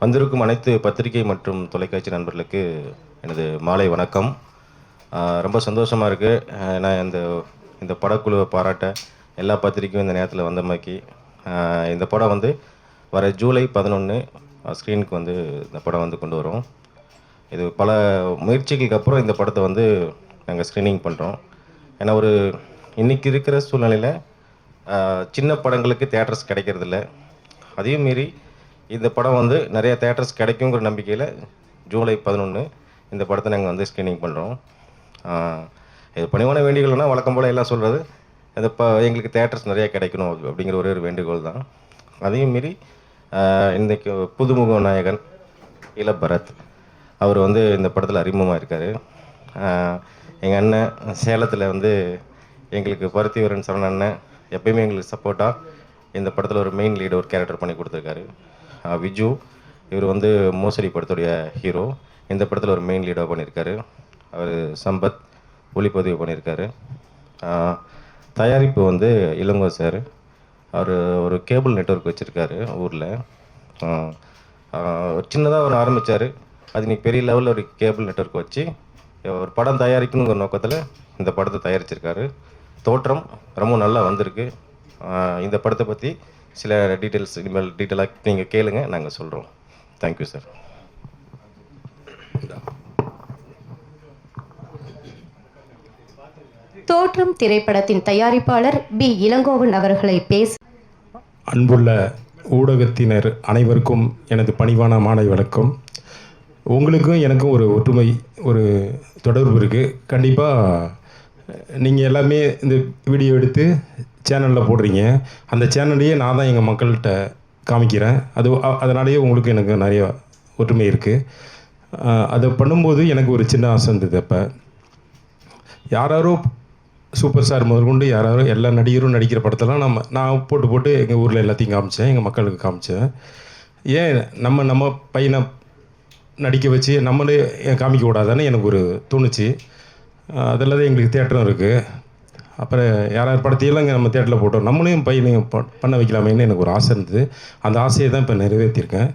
வந்திருக்கும் அனைத்து பத்திரிகை மற்றும் தொலைக்காட்சி நண்பர்களுக்கு எனது மாலை வணக்கம். ரொம்ப சந்தோஷமாக இருக்குது. நான் இந்த படக்குழுவை பாராட்ட எல்லா பத்திரிக்கையும் இந்த நேரத்தில் வந்தமைக்கு. இந்த படம் வந்து வர ஜூலை 11 ஸ்க்ரீனுக்கு வந்து இந்த படம் வந்து கொண்டு வரும். இது பல முயற்சிகளுக்கு அப்புறம் இந்த படத்தை வந்து நாங்கள் ஸ்க்ரீனிங் பண்ணுறோம். ஏன்னா இன்றைக்கி இருக்கிற சூழ்நிலையில் சின்ன படங்களுக்கு தேட்டர்ஸ் கிடைக்கிறதில்ல. அதையும் மீறி இந்த படம் வந்து நிறைய தேட்டர்ஸ் கிடைக்குங்கிற நம்பிக்கையில் ஜூலை 11 இந்த படத்தை நாங்கள் வந்து ஸ்க்ரீனிங் பண்ணுறோம். இது பணிவான வேண்டுகோள்னா வழக்கம் போல் எல்லாம் சொல்கிறது, அது எங்களுக்கு தேட்டர்ஸ் நிறையா கிடைக்கணும் அப்படிங்கிற ஒரே ஒரு வேண்டுகோள் தான். அதையும் மீறி இன்றைக்கி புதுமுக நாயகன் இளபரத் அவர் வந்து இந்த படத்தில் அறிமுகமாக இருக்கார். எங்கள் அண்ணன் சேலத்தில் வந்து எங்களுக்கு பருத்திவரன் சரண் அண்ணன் எப்பயுமே எங்களுக்கு சப்போர்ட்டாக இந்த படத்தில் ஒரு மெயின் லீடு ஒரு கேரக்டர் பண்ணி கொடுத்துருக்காரு. விஜு இவர் வந்து மோசடி படத்துடைய ஹீரோ, இந்த படத்தில் ஒரு மெயின் லீடாக பண்ணியிருக்காரு. அவர் சம்பத் ஒளிப்பதிவு பண்ணியிருக்காரு. தயாரிப்பு வந்து இளங்கோ சார், அவர் ஒரு கேபிள் நெட்வொர்க் வச்சுருக்காரு ஊரில். சின்னதாக அவர் ஆரம்பித்தார், அது இன்றைக்கி பெரிய லெவலில் ஒரு கேபிள் நெட்வொர்க் வச்சு ஒரு படம் தயாரிக்கணுங்கிற நோக்கத்தில் இந்த படத்தை தயாரிச்சிருக்காரு. தோற்றம் ரொம்ப நல்லா வந்திருக்கு. இந்த படத்தை பற்றி சில டீட்டெயில்ஸ் இனிமேல் டீட்டெயிலாக நீங்கள் கேளுங்க, நாங்கள் சொல்கிறோம். Thank you sir. தோற்றம் திரைப்படத்தின் தயாரிப்பாளர் பி. இளங்கோவன் அவர்களை அன்புள்ள ஊடகத்தினர் அனைவருக்கும் எனது பணிவான மாலை வணக்கம். உங்களுக்கும் எனக்கும் ஒரு ஒற்றுமை, ஒரு தொடர்பு இருக்குது. கண்டிப்பாக நீங்கள் எல்லாமே இந்த வீடியோ எடுத்து சேனலில் போடுறீங்க. அந்த சேனல்லையே நான் தான் எங்கள் மக்கள்கிட்ட காமிக்கிறேன். அதனாலேயே உங்களுக்கு எனக்கு நிறைய ஒற்றுமை இருக்குது. அதை பண்ணும்போது எனக்கு ஒரு சின்ன ஆசை இருந்தது. அப்போ யாரோ சூப்பர் ஸ்டார் முதற்கொண்டு யாரோ எல்லா நடிகரும் நடிக்கிற படத்தெல்லாம் நான் போட்டு எங்கள் ஊரில் எல்லாத்தையும் காமிச்சேன், எங்கள் மக்களுக்கு காமிச்சேன். ஏன் நம்ம பையனை நடிக்க வச்சு நம்மளே காமிக்க கூடாதானே எனக்கு ஒரு தோணுச்சு. அதில் தான் எங்களுக்கு தேட்டரும் இருக்குது. அப்புறம் யார் படத்தையெல்லாம் இங்கே நம்ம தேட்டரில் போட்டோம், நம்மளையும் பையனையும் பண்ண வைக்கலாமேன்னு எனக்கு ஒரு ஆசை இருந்தது. அந்த ஆசையை தான் இப்போ நிறைவேற்றியிருக்கேன்.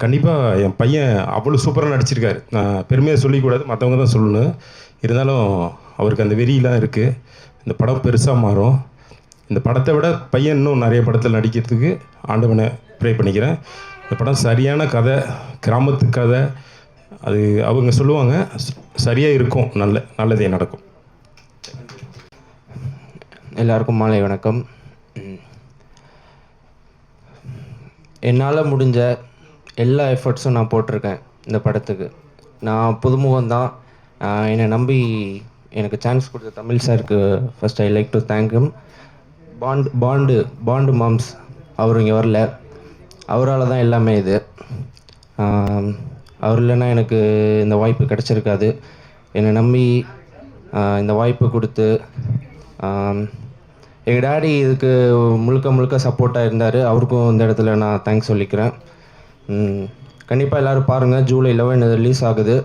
கண்டிப்பாக என் பையன் அவ்வளோ சூப்பராக நடிச்சிருக்காரு. நான் பெருமையாக சொல்லிக்கூடாது, மற்றவங்க தான் சொல்லணும். இருந்தாலும் அவருக்கு அந்த வெறியெலாம் இருக்குது. இந்த படம் பெருசாக மாறும். இந்த படத்தை விட பையன் இன்னும் நிறைய படத்தில் நடிக்கிறதுக்கு ஆண்டவனை ப்ரே பண்ணிக்கிறேன். இந்த படம் சரியான கதை, கிராமத்து கதை. அது அவங்க சொல்லுவாங்க சரியாக இருக்கும், நல்லதே நடக்கும். எல்லாருக்கும் மாலை வணக்கம். என்னால் முடிஞ்ச எல்லா எஃபர்ட்ஸும் நான் போட்டிருக்கேன் இந்த படத்துக்கு. நான் புதுமுகம்தான். என்னை நம்பி எனக்கு சான்ஸ் கொடுத்த தமிழ் சாருக்கு first I like to thank him. Pandu மாம்ஸ் அவர் இங்கே வரல, அவரால் தான் எல்லாமே இது. அவர் இல்லைன்னா எனக்கு இந்த வாய்ப்பு கிடச்சிருக்காது. என்னை நம்பி இந்த வாய்ப்பு கொடுத்து எங்கள் டேடி இதுக்கு முழுக்க சப்போர்ட்டாக இருந்தார். அவருக்கும் இந்த இடத்துல நான் தேங்க்ஸ் சொல்லிக்கிறேன். கண்டிப்பாக எல்லோரும் பாருங்கள். ஜூலை 11 ரிலீஸ் ஆகுது.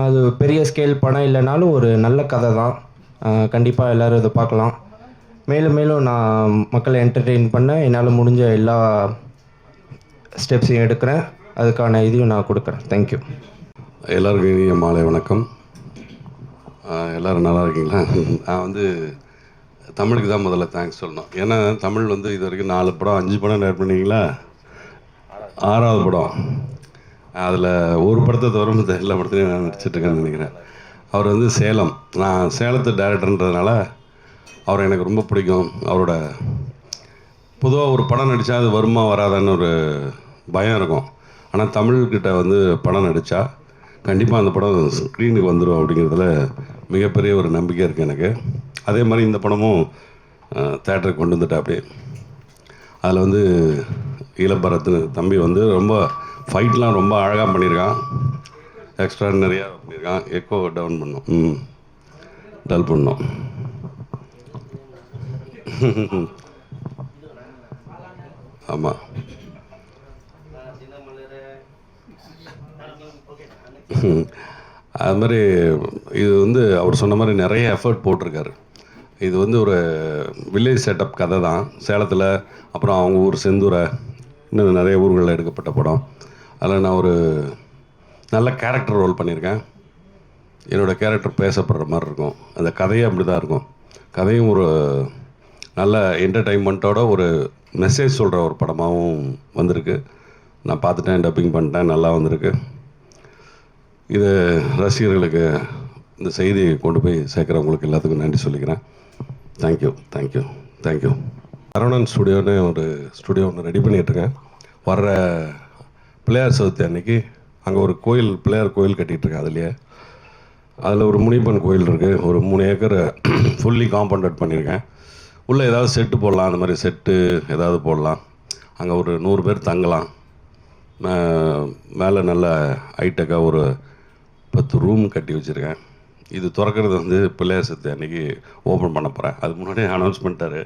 அது பெரிய ஸ்கேல் படம் இல்லைனாலும் ஒரு நல்ல கதை தான். கண்டிப்பாக எல்லோரும் இதை பார்க்கலாம். மேலும் நான் மக்களை என்டர்டெயின் பண்ண என்னால் முடிஞ்ச எல்லா ஸ்டெப்ஸையும் எடுக்கிறேன். அதுக்கான இதையும் நான் கொடுக்குறேன். தேங்க்யூ. எல்லாருக்கும் இனிய மாலை வணக்கம். எல்லோரும் நல்லா இருக்கீங்களா? நான் வந்து தமிழுக்கு தான் முதல்ல தேங்க்ஸ் சொல்லணும். ஏன்னா தமிழ் வந்து இது வரைக்கும் 4 படம் 5 படம் டேரக்ட் பண்ணிங்களா, 6வது படம். அதில் ஒரு படத்தை தவிர மற்ற எல்லா படத்துலையும் நான் நடிச்சிட்ருக்கேன்னு நினைக்கிறேன். அவர் வந்து சேலம், நான் சேலத்து டேரக்டர்ன்றதுனால அவர் எனக்கு ரொம்ப பிடிக்கும். அவரோட பொதுவாக ஒரு படம் நடித்தா அது வருமா வராதான்னு ஒரு பயம் இருக்கும். ஆனால் தமிழ்கிட்ட வந்து படம் நடித்தா கண்டிப்பாக அந்த படம் ஸ்க்ரீனுக்கு வந்துடும் அப்படிங்கிறதுல மிகப்பெரிய ஒரு நம்பிக்கை இருக்குது எனக்கு. அதே மாதிரி இந்த படமும் தேட்டருக்கு கொண்டு வந்துட்டேன். அப்படியே அதில் வந்து இளபரத்னு தம்பி வந்து ரொம்ப ஃபைட்லாம் ரொம்ப அழகாக பண்ணியிருக்கான். எக்ஸ்ட்ரா நிறையா பண்ணியிருக்கான். எக்கோ டவுன் பண்ணோம், டல் பண்ணோம். ஆமாம், அது மாதிரி இது வந்து அவர் சொன்ன மாதிரி நிறைய எஃபர்ட் போட்டிருக்காரு. இது வந்து ஒரு வில்லேஜ் செட்டப் கதை தான். சேலத்தில், அப்புறம் அவங்க ஊர் செந்துரை, இன்னும் நிறைய ஊர்களில் எடுக்கப்பட்ட படம். அதில் நான் ஒரு நல்ல கேரக்டர் ரோல் பண்ணியிருக்கேன். என்னோடய கேரக்டர் பேசப்படுற மாதிரி இருக்கும். அந்த கதையும் அப்படி தான் இருக்கும். கதையும் ஒரு நல்ல என்டர்டெயின்மெண்ட்டோட ஒரு மெசேஜ் சொல்கிற ஒரு படமாகவும் வந்திருக்கு. நான் பார்த்துட்டேன், டப்பிங் பண்ணிட்டேன், நல்லா வந்திருக்கு. இது ரசிகர்களுக்கு இந்த செய்தியை கொண்டு போய் சேர்க்குறவங்களுக்கு எல்லாத்துக்கும் நன்றி சொல்லிக்கிறேன். Thank you thank you thank you. சரவணன் ஸ்டுடியோன்னு ஒரு ஸ்டுடியோ ஒன்று ரெடி பண்ணிகிட்ருக்கேன். வர்ற பிள்ளையார் சதுர்த்தி அன்னைக்கு அங்கே ஒரு கோயில், பிள்ளையார் கோயில் கட்டிகிட்ருக்கேன். அதுலேயே அதில் ஒரு முனிப்பன் கோயில் இருக்குது. ஒரு 3 ஏக்கர் ஃபுல்லி காம்பவுண்டட் பண்ணியிருக்கேன். உள்ளே ஏதாவது செட்டு போடலாம், அந்த மாதிரி செட்டு ஏதாவது போடலாம். அங்கே ஒரு 100 பேர் தங்கலாம். மேலே நல்ல ஹைடெக்காக ஒரு 10 ரூம் கட்டி வச்சுருக்கேன். இது திறக்கிறது வந்து பிள்ளையார் சதுர்த்தி அன்றைக்கி ஓப்பன் பண்ண போகிறேன். அது முன்னாடியே அனௌன்ஸ் பண்ணிட்டாரு.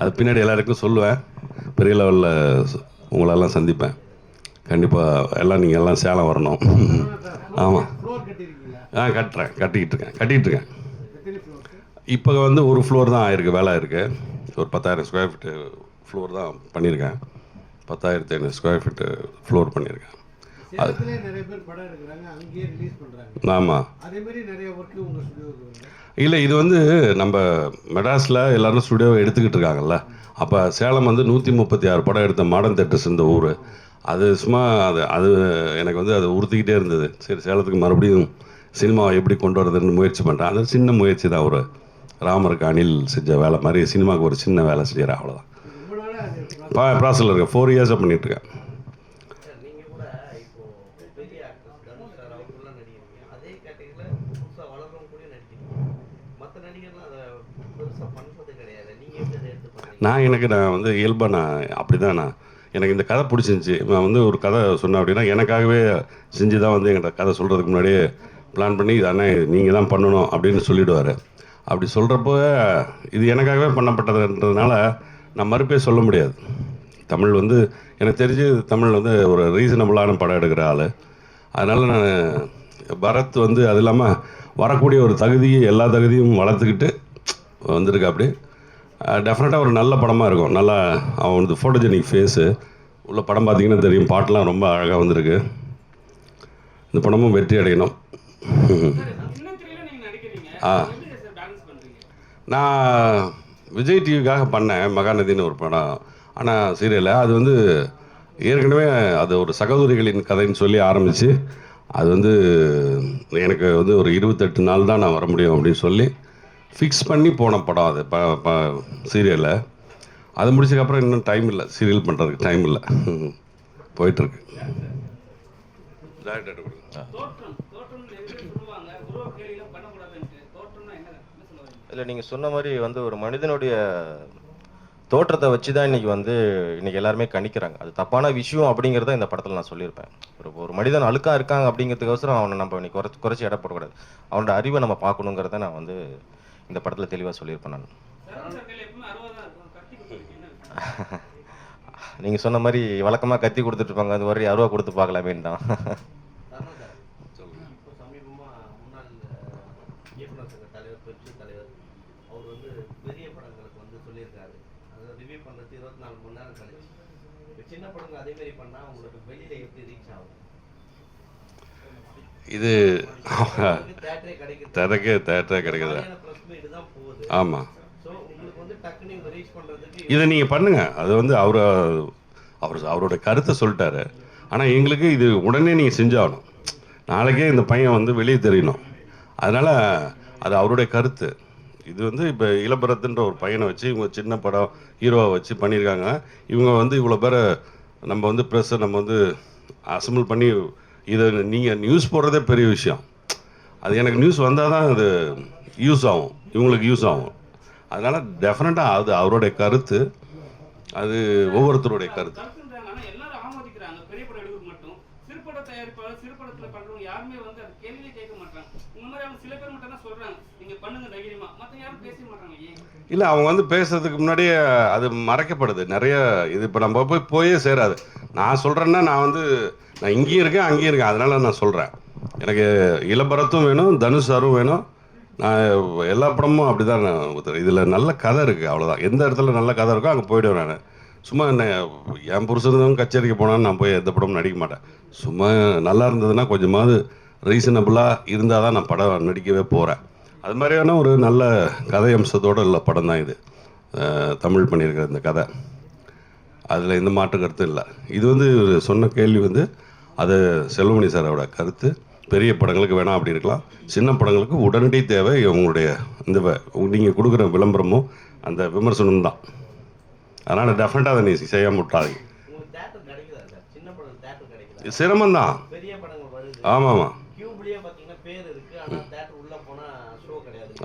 அது பின்னாடி எல்லாருக்கும் சொல்லுவேன். பெரிய லெவலில் உங்களெல்லாம் சந்திப்பேன். கண்டிப்பாக எல்லாம் நீங்கள் எல்லாம் சேலம் வரணும். ஆமாம், கட்டிக்கிட்டு இருக்கேன். இப்போ வந்து ஒரு ஃப்ளோர் தான் ஆயிருக்கு, வேலை இருக்குது. ஒரு 10,000 ஸ்கொயர் ஃபீட்டு ஃப்ளோர் தான் பண்ணியிருக்கேன். 10,500 ஸ்கொயர் ஃபீட்டு ஃப்ளோர் பண்ணியிருக்கேன். அது நிறைய பேர் படம் எடுக்கிறாங்க, அங்கேயே ரிலீஸ் பண்ணுறாங்க. ஆமாம், அதே மாதிரி நிறைய ஒர்க்கு உங்கள் ஸ்டுடியோவுக்கு இல்லை. இது வந்து நம்ம மெட்ராஸில் எல்லோரும் ஸ்டுடியோவை எடுத்துக்கிட்டு இருக்காங்கல்ல. அப்போ சேலம் வந்து 136 படம் எடுத்த மாடர்ன் தேட்டர்ஸ் இந்த ஊர். அது சும்மா அது எனக்கு வந்து அது உறுத்திக்கிட்டே இருந்தது. சரி, சேலத்துக்கு மறுபடியும் சினிமாவை எப்படி கொண்டு வரதுன்னு முயற்சி பண்ணுறேன். அது சின்ன முயற்சி தான். ஒரு ராமருக்கு அணில் செஞ்ச வேலை மாதிரி சினிமாவுக்கு ஒரு சின்ன வேலை செஞ்சுறேன், அவ்வளோதான். ப்ராசஸில் இருக்கேன். 4 இயர்ஸாக பண்ணிகிட்ருக்கேன். நான் வந்து இயல்பாக அப்படி தான். எனக்கு இந்த கதை பிடிச்சிருந்துச்சி. நான் வந்து ஒரு கதை சொன்னேன் அப்படின்னா எனக்காகவே செஞ்சு தான் வந்து எங்கிட்ட கதை சொல்கிறதுக்கு முன்னாடியே பிளான் பண்ணி இது அண்ணா நீங்கள் தான் பண்ணணும் அப்படின்னு சொல்லிவிடுவார். அப்படி சொல்கிறப்போ இது எனக்காகவே பண்ணப்பட்டதுன்றதுனால நான் மறுப்பே சொல்ல முடியாது. தமிழ் வந்து எனக்கு தெரிஞ்சு தமிழ் வந்து ஒரு ரீசனபுளான படம் எடுக்கிற ஆள். அதனால் நான் பரத் வந்து அது இல்லாமல் வரக்கூடிய ஒரு எல்லா தகுதியும் வளர்த்துக்கிட்டு வந்திருக்கு. அப்படி டெஃபினட்டாக ஒரு நல்ல படமாக இருக்கும். நல்லா அவன் வந்து ஃபோட்டோஜெனிக் ஃபேஸு உள்ள படம் பார்த்திங்கன்னா தெரியும். பாட்டெலாம் ரொம்ப அழகாக வந்திருக்கு. இந்த படமும் வெற்றி அடையணும். நான் விஜய் டிவிக்காக பண்ணேன் மகாநதின்னு ஒரு படம். ஆனால் சீரியலில் அது வந்து ஏற்கனவே அது ஒரு சகோதரிகளின் கதைன்னு சொல்லி ஆரம்பித்து அது வந்து எனக்கு வந்து ஒரு 28 நாள் தான் நான் வர முடியும் அப்படின்னு சொல்லி ஃபிக்ஸ் பண்ணி போன படம். அது சீரியலில் அது முடிச்சதுக்கப்புறம் இன்னும் டைம் இல்லை, சீரியல் பண்ணுறதுக்கு டைம் இல்லை. போயிட்டுருக்கு. இல்லை, நீங்கள் சொன்ன மாதிரி வந்து ஒரு மனிதனுடைய தோற்றத்தை வச்சு தான் இன்றைக்கி எல்லாருமே கணிக்கிறாங்க. அது தப்பான விஷயம் அப்படிங்கிறத இந்த படத்தில் நான் சொல்லியிருப்பேன். ஒரு மனிதன் அழுக்காக இருக்காங்க அப்படிங்கிறதுக்கோசரம் அவனை நம்ம இன்னைக்கு குறைச்சி எடை போடக்கூடாது. அவனோட அறிவை நம்ம பார்க்கணுங்கிறத நான் வந்து இந்த படத்தில் தெளிவாக சொல்லியிருப்பேன். நான் நீங்கள் சொன்ன மாதிரி வழக்கமாக கத்தி கொடுத்துட்ருப்பாங்க, அது மாதிரி 60 கொடுத்து பார்க்கலாமேன்னு தான். இது தேட்டரே கிடைக்குது. ஆமாம், இதை நீங்கள் பண்ணுங்கள். அது வந்து அவரோட கருத்தை சொல்லிட்டாரு. ஆனால் எங்களுக்கு இது உடனே நீங்கள் செஞ்சாகணும். நாளைக்கே இந்த பையன் வந்து வெளியே தெரியணும். அதனால் அது அவருடைய கருத்து. இது வந்து இப்போ இளபரத்துன்ற ஒரு பையனை வச்சு இவங்க சின்ன படம் ஹீரோவை வச்சு பண்ணியிருக்காங்க. இவங்க வந்து இவ்வளோ பேரை நம்ம வந்து ப்ரெஸ்ஸை நம்ம வந்து அசம்பிள் பண்ணி இதை நீங்கள் நியூஸ் போடுறதே பெரிய விஷயம். அது எனக்கு நியூஸ் வந்தால் தான் அது யூஸ் ஆகும், இவங்களுக்கு யூஸ் ஆகும். அதனால் டெஃபினட்டாக அது அவருடைய கருத்து, அது ஒவ்வொருத்தருடைய கருத்து. இல்லை, அவங்க வந்து பேசுறதுக்கு முன்னாடியே அது மறைக்கப்படுது நிறைய. இது இப்போ நம்ம போயே சேராது. நான் சொல்கிறேன்னா நான் இங்கேயும் இருக்கேன் அங்கேயும் இருக்கேன். அதனால் நான் சொல்கிறேன். எனக்கு இளபரத்தும் வேணும், தனுஷ் சாரும் வேணும். நான் எல்லா படமும் அப்படி தான். இதில் நல்ல கதை இருக்குது, அவ்வளோதான். எந்த இடத்துல நல்ல கதை இருக்கோ அங்கே போய்டுவேன் நான். சும்மா என்ன என் புருஷனும் கச்சேரிக்கு போனான்னு நான் போய் எந்த படமும் நடிக்க மாட்டேன். சும்மா நல்லா இருந்ததுன்னா கொஞ்சமாவது ரீசனபிளாக இருந்தால் தான் நான் படம் நடிக்கவே போகிறேன். அது மாதிரியான ஒரு நல்ல கதை அம்சத்தோடு உள்ள படம் தான் இது. தமிழ் பண்ணியிருக்கிற இந்த கதை, அதில் எந்த மாற்று கருத்து இல்லை. இது வந்து சொன்ன கேள்வி வந்து அது செல்வமணி சாரோட கருத்து. பெரிய படங்களுக்கு வேணாம் அப்படி இருக்கலாம், சின்ன படங்களுக்கு உடனடி தேவை உங்களுடைய இந்த நீங்கள் கொடுக்குற விளம்பரமும் அந்த விமர்சனம் தான். அதனால் டெஃபினட்டாக அதை நீ செய்யாம விட்டாங்க. சிரமம்தான். ஆமாம் ஆமாம்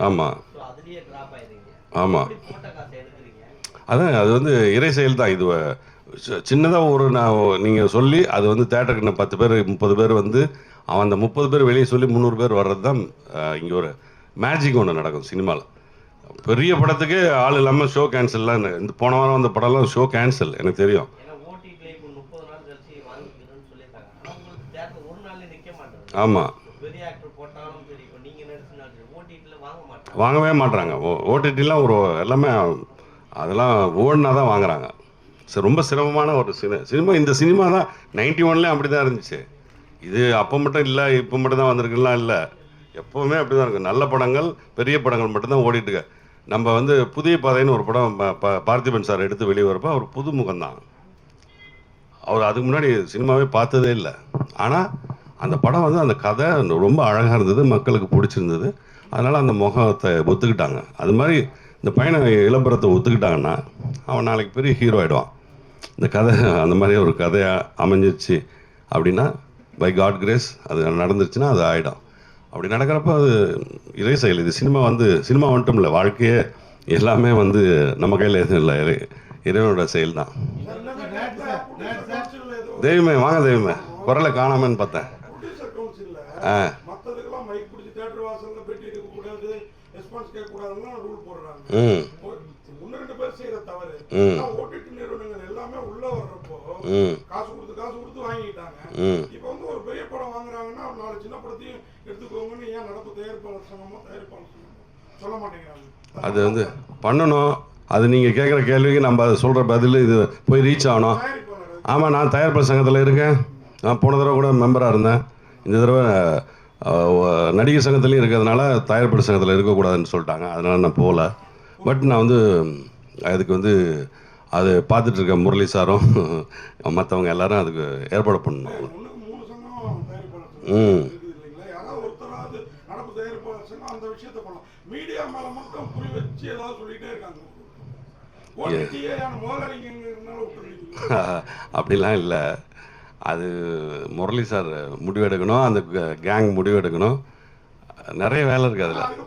ஆமாம் ஆமாம். அதான் அது வந்து இறை செயல் தான். இது சின்னதாக ஒரு நீங்கள் சொல்லி அது வந்து தேட்டருக்கு 10 பேர் 30 பேர் வந்து அவன் அந்த 30 பேர் வெளியே சொல்லி 300 பேர் வர்றது தான் இங்கே ஒரு மேஜிக் ஒன்று நடக்கும் சினிமாவில். பெரிய படத்துக்கு ஆள் இல்லாமல் ஷோ கேன்சல்லாம். இந்த போன வாரம் வந்த படம்லாம் ஷோ கேன்சல் எனக்கு தெரியும். ஆமாம், வாங்கவே மாட்டுறாங்க. ஓடிடிலாம் ஒரு எல்லாமே அதெல்லாம் ஓடினா தான் வாங்குறாங்க. ரொம்ப சிரமமான ஒரு சினிமா. இந்த சினிமா தான் 91லேயும் அப்படி தான் இருந்துச்சு. இது அப்போ மட்டும் இல்லை, இப்போ மட்டும் தான் வந்திருக்குலாம் இல்லை, எப்போவுமே அப்படி தான் இருக்குது. நல்ல படங்கள் பெரிய படங்கள் மட்டும்தான் ஓடிட்டுருக்கு. நம்ம வந்து புதிய பாதைன்னு ஒரு படம் பார்த்திபன் சார் எடுத்து வெளியே வரப்போ அவர் புதுமுகம் தான். அவர் அதுக்கு முன்னாடி சினிமாவே பார்த்ததே இல்லை. ஆனால் அந்த படம் வந்து அந்த கதை ரொம்ப அழகாக இருந்தது, மக்களுக்கு பிடிச்சிருந்தது. அதனால் அந்த முகத்தை ஒத்துக்கிட்டாங்க. அது மாதிரி இந்த பையனை இளம்பரத்தை ஒத்துக்கிட்டாங்கன்னா அவன் நாளைக்கு பெரிய ஹீரோ ஆகிடுவான். இந்த கதை அந்த மாதிரி ஒரு கதையாக அமைஞ்சிருச்சு அப்படின்னா பை காட் கிரேஸ் அது நடந்துருச்சுன்னா அது ஆகிடும். அப்படி நடக்கிறப்ப அது இறை செயல். இது சினிமா வந்து சினிமா மட்டும் இல்லை, வாழ்க்கையே எல்லாமே வந்து நம்ம கையில் எதுவும் இல்லை, இறைவனோட செயல் தான். தெய்வமே வாங்க, தெய்வமே குரலை காணாமன்னு பார்த்தேன். அது வந்து பண்ணணும். அது நீங்கள் கேட்குற கேள்விக்கு நம்ம அதை சொல்கிற பதில் இது போய் ரீச் ஆகணும். ஆமாம், நான் தயாரிப்பாளர் சங்கத்தில் இருக்கேன். நான் போன தடவை கூட மெம்பராக இருந்தேன். இந்த தடவை நடிகர் சங்கத்துலேயும் இருக்கிறதுனால தயாரிப்பாளர் சங்கத்தில் இருக்கக்கூடாதுன்னு சொல்லிட்டாங்க. அதனால் நான் போகல. பட் நான் வந்து அதுக்கு வந்து அது பார்த்துட்ருக்க முரளி சாரும் மற்றவங்க எல்லாரும் அதுக்கு ஏற்பாடு பண்ணணும். அப்படிலாம் இல்லை, அது முரளி சார் முடிவெடுக்கணும், அந்த கேங் முடிவெடுக்கணும். நிறைய வேலை இருக்குது அதில்.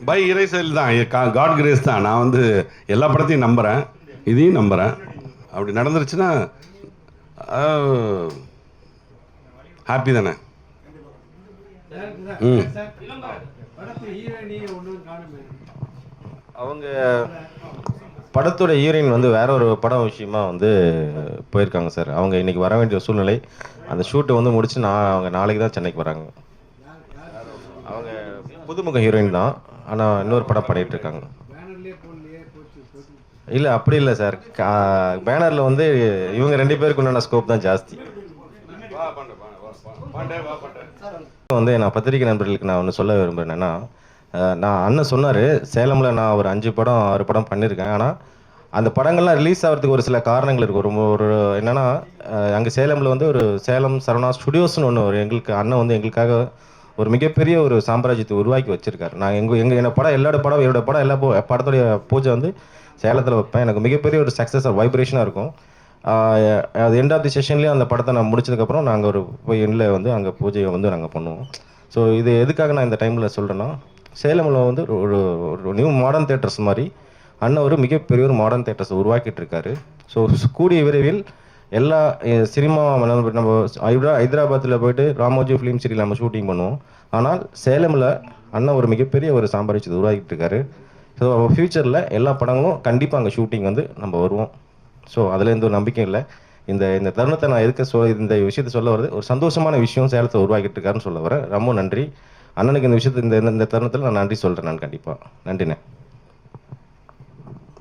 பை இறைசல் தான், காட் கிரேஸ் தான். நான் வந்து எல்லா படத்தையும் நம்புகிறேன், இதையும் நம்புகிறேன். அப்படி நடந்துருச்சுன்னா ஹாப்பி தானே. அவங்க படத்தோட ஹீரோயின் வந்து வேற ஒரு படம் விஷயமா வந்து போயிருக்காங்க சார். அவங்க இன்னைக்கு வர வேண்டிய சூழ்நிலை. அந்த ஷூட்டை வந்து முடிச்சு அவங்க நாளைக்கு தான் சென்னைக்கு வராங்க. அவங்க புதுமுக ஹீரோயின் தான், ஆனால் இன்னொரு படம் பண்ணிட்டு இருக்காங்க. இல்லை அப்படி இல்லை சார், பேனரில் வந்து இவங்க 2 பேருக்கு உண்டான ஸ்கோப் தான் ஜாஸ்தி. வந்து நான் பத்திரிகை நண்பர்களுக்கு நான் ஒன்று சொல்ல விரும்புகிறேன்னா, நான் அண்ணன் சொன்னார் சேலமில் நான் ஒரு 5 படம் 6 படம் பண்ணியிருக்கேன். ஆனால் அந்த படங்கள்லாம் ரிலீஸ் ஆகிறதுக்கு ஒரு சில காரணங்கள் இருக்குது. ஒரு என்னென்னா, அங்கே சேலமில் வந்து ஒரு சேலம் சரவணா ஸ்டுடியோஸ்னு ஒன்று ஒரு எங்களுக்கு அண்ணன் வந்து எங்களுக்காக ஒரு மிகப்பெரிய ஒரு சாம்ராஜ்யத்தை உருவாக்கி வச்சுருக்காரு. நான் என்னோட படம் என்னோட படம் எல்லா படத்துடைய பூஜை வந்து சேலத்தில் வைப்பேன். எனக்கு மிகப்பெரிய ஒரு சக்ஸஸ் வைப்ரேஷனாக இருக்கும். அது எண்ட் ஆஃப் தி செஷன்லேயும் அந்த படத்தை நான் முடிச்சதுக்கப்புறம் நாங்கள் ஒரு போய் எண்டில் வந்து அங்கே பூஜையை வந்து நாங்கள் பண்ணுவோம். ஸோ இது எதுக்காக நான் இந்த டைமில் சொல்கிறேன்னா, சேலமில் வந்து ஒரு நியூ மாடர்ன் தேட்டர்ஸ் மாதிரி அண்ணன் ஒரு மிகப்பெரிய ஒரு மாடர்ன் தேட்டர்ஸ் உருவாக்கிட்டு இருக்காரு. ஸோ கூடிய விரைவில் எல்லா சினிமா நம்ம ஹைதராபாத்தில் போயிட்டு ராமோஜி ஃபிலிம் சிட்டியில் நம்ம ஷூட்டிங் பண்ணுவோம். ஆனால் சேலமில் அண்ணன் ஒரு மிகப்பெரிய ஒரு சாம்ராஜ்யத்தை உருவாக்கிட்டு இருக்காரு. ஸோ ஃப்யூச்சரில் எல்லா படங்களும் கண்டிப்பாக அங்கே ஷூட்டிங் வந்து நம்ம வருவோம். ஸோ அதில் எந்த ஒரு நம்பிக்கை இல்லை. இந்த இந்த தருணத்தை நான் இந்த விஷயத்தை சொல்ல வருது, ஒரு சந்தோஷமான விஷயம் சேலத்தை உருவாக்கிட்டு இருக்காருன்னு சொல்ல வரேன். ரொம்ப நன்றி அண்ணனுக்கு. இந்த விஷயத்தை இந்த தருணத்தில் நான் நன்றி சொல்கிறேன். நான் கண்டிப்பாக நன்றிண்ணே.